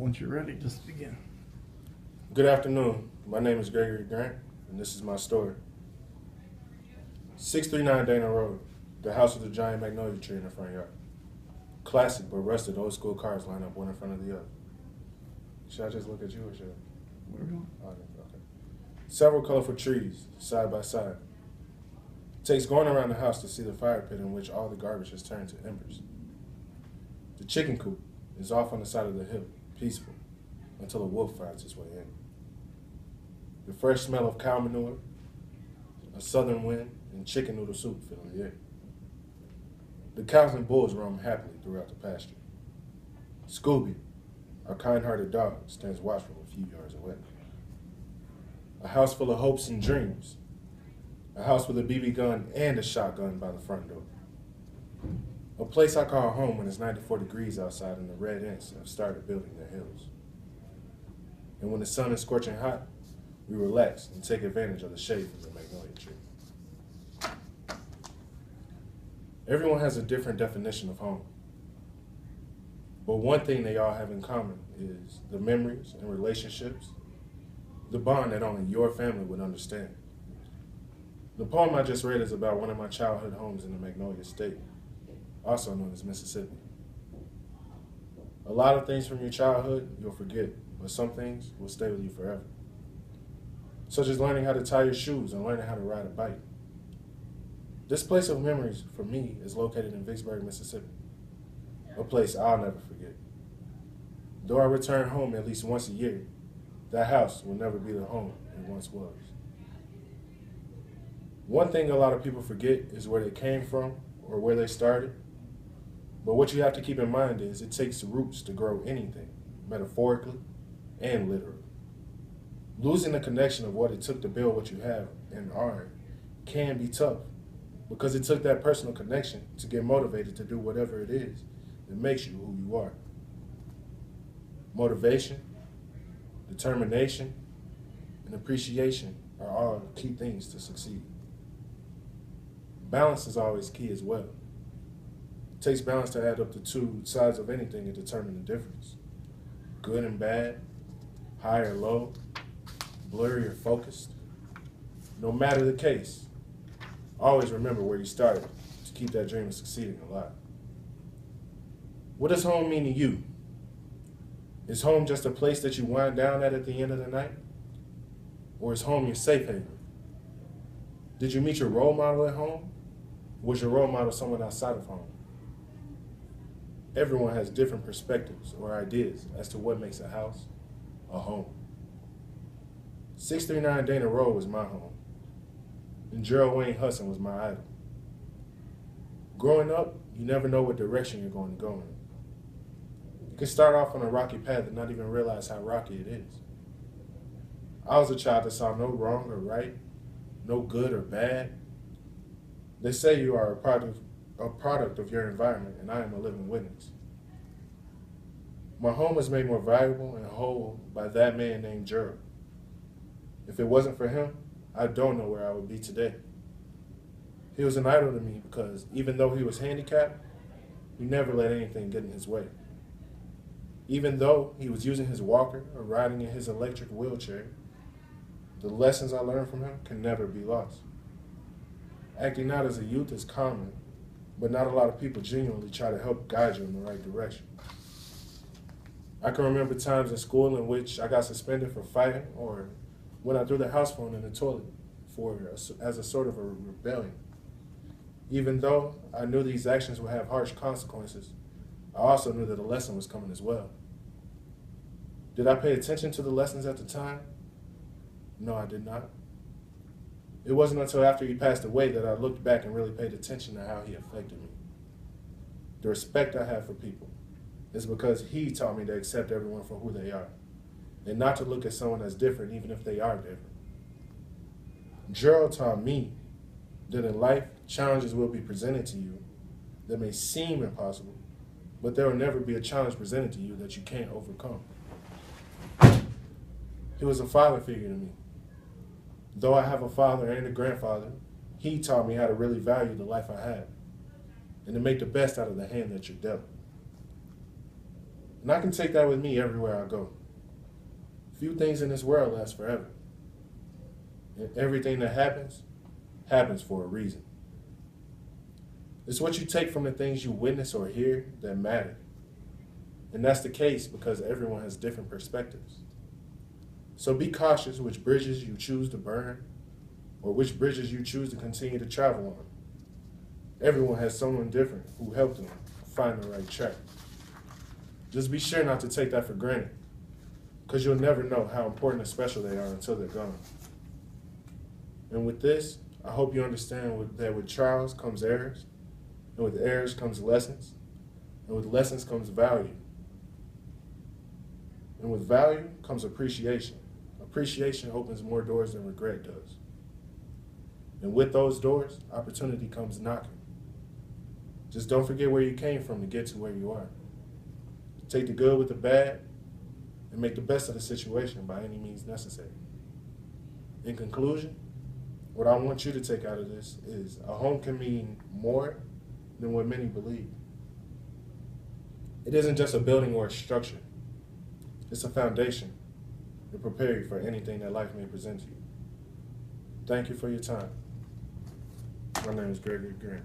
Once you're ready, just begin. Good afternoon. My name is Gregory Grant, and this is my story. 639 Dana Road, the house with the giant magnolia tree in the front yard. Classic but rusted old school cars line up one in front of the other. Should I just look at you or should I? Where are we going? Okay. Several colorful trees, side by side. It takes going around the house to see the fire pit in which all the garbage has turned to embers. The chicken coop is off on the side of the hill, peaceful, until a wolf finds its way in. The fresh smell of cow manure, a southern wind, and chicken noodle soup fill the air. The cows and bulls roam happily throughout the pasture. Scooby, our kind-hearted dog, stands watchful a few yards away. A house full of hopes and dreams. A house with a BB gun and a shotgun by the front door. A place I call home when it's 94 degrees outside and the red ants have started building their hills. And when the sun is scorching hot, we relax and take advantage of the shade from the magnolia tree. Everyone has a different definition of home. But one thing they all have in common is the memories and relationships, the bond that only your family would understand. The poem I just read is about one of my childhood homes in the Magnolia State, also known as Mississippi. A lot of things from your childhood you'll forget, but some things will stay with you forever. Such as learning how to tie your shoes and learning how to ride a bike. This place of memories for me is located in Vicksburg, Mississippi, a place I'll never forget. Though I return home at least once a year, that house will never be the home it once was. One thing a lot of people forget is where they came from or where they started. But what you have to keep in mind is it takes roots to grow anything, metaphorically and literally. Losing the connection of what it took to build what you have and are can be tough because it took that personal connection to get motivated to do whatever it is that makes you who you are. Motivation, determination, and appreciation are all key things to succeed. Balance is always key as well. It takes balance to add up the two sides of anything and determine the difference. Good and bad, high or low, blurry or focused. No matter the case, always remember where you started to keep that dream of succeeding alive. What does home mean to you? Is home just a place that you wind down at the end of the night? Or is home your safe haven? Did you meet your role model at home? Was your role model someone outside of home? Everyone has different perspectives or ideas as to what makes a house a home. 639 Dana Road was my home, and Gerald Wayne Hudson was my idol. Growing up, you never know what direction you're going to go in. You can start off on a rocky path and not even realize how rocky it is. I was a child that saw no wrong or right, no good or bad. They say you are a product of your environment, and I am a living witness. My home was made more valuable and whole by that man named Gerald. If it wasn't for him, I don't know where I would be today. He was an idol to me because even though he was handicapped, he never let anything get in his way. Even though he was using his walker or riding in his electric wheelchair, the lessons I learned from him can never be lost. Acting out as a youth is common, but not a lot of people genuinely try to help guide you in the right direction. I can remember times in school in which I got suspended for fighting or when I threw the house phone in the toilet as a sort of a rebellion. Even though I knew these actions would have harsh consequences, I also knew that a lesson was coming as well. Did I pay attention to the lessons at the time? No, I did not. It wasn't until after he passed away that I looked back and really paid attention to how he affected me. The respect I have for people is because he taught me to accept everyone for who they are and not to look at someone as different even if they are different. Gerald taught me that in life, challenges will be presented to you that may seem impossible, but there will never be a challenge presented to you that you can't overcome. He was a father figure to me. Though I have a father and a grandfather, he taught me how to really value the life I have and to make the best out of the hand that you're dealt. And I can take that with me everywhere I go. Few things in this world last forever. And everything that happens, happens for a reason. It's what you take from the things you witness or hear that matter. And that's the case because everyone has different perspectives. So be cautious which bridges you choose to burn or which bridges you choose to continue to travel on. Everyone has someone different who helped them find the right track. Just be sure not to take that for granted, because you'll never know how important and special they are until they're gone. And with this, I hope you understand that with trials comes errors, and with errors comes lessons, and with lessons comes value. And with value comes appreciation. Appreciation opens more doors than regret does. And with those doors, opportunity comes knocking. Just don't forget where you came from to get to where you are. Take the good with the bad and make the best of the situation by any means necessary. In conclusion, what I want you to take out of this is a home can mean more than what many believe. It isn't just a building or a structure. It's a foundation to prepare you for anything that life may present to you. Thank you for your time. My name is Gregory Grant.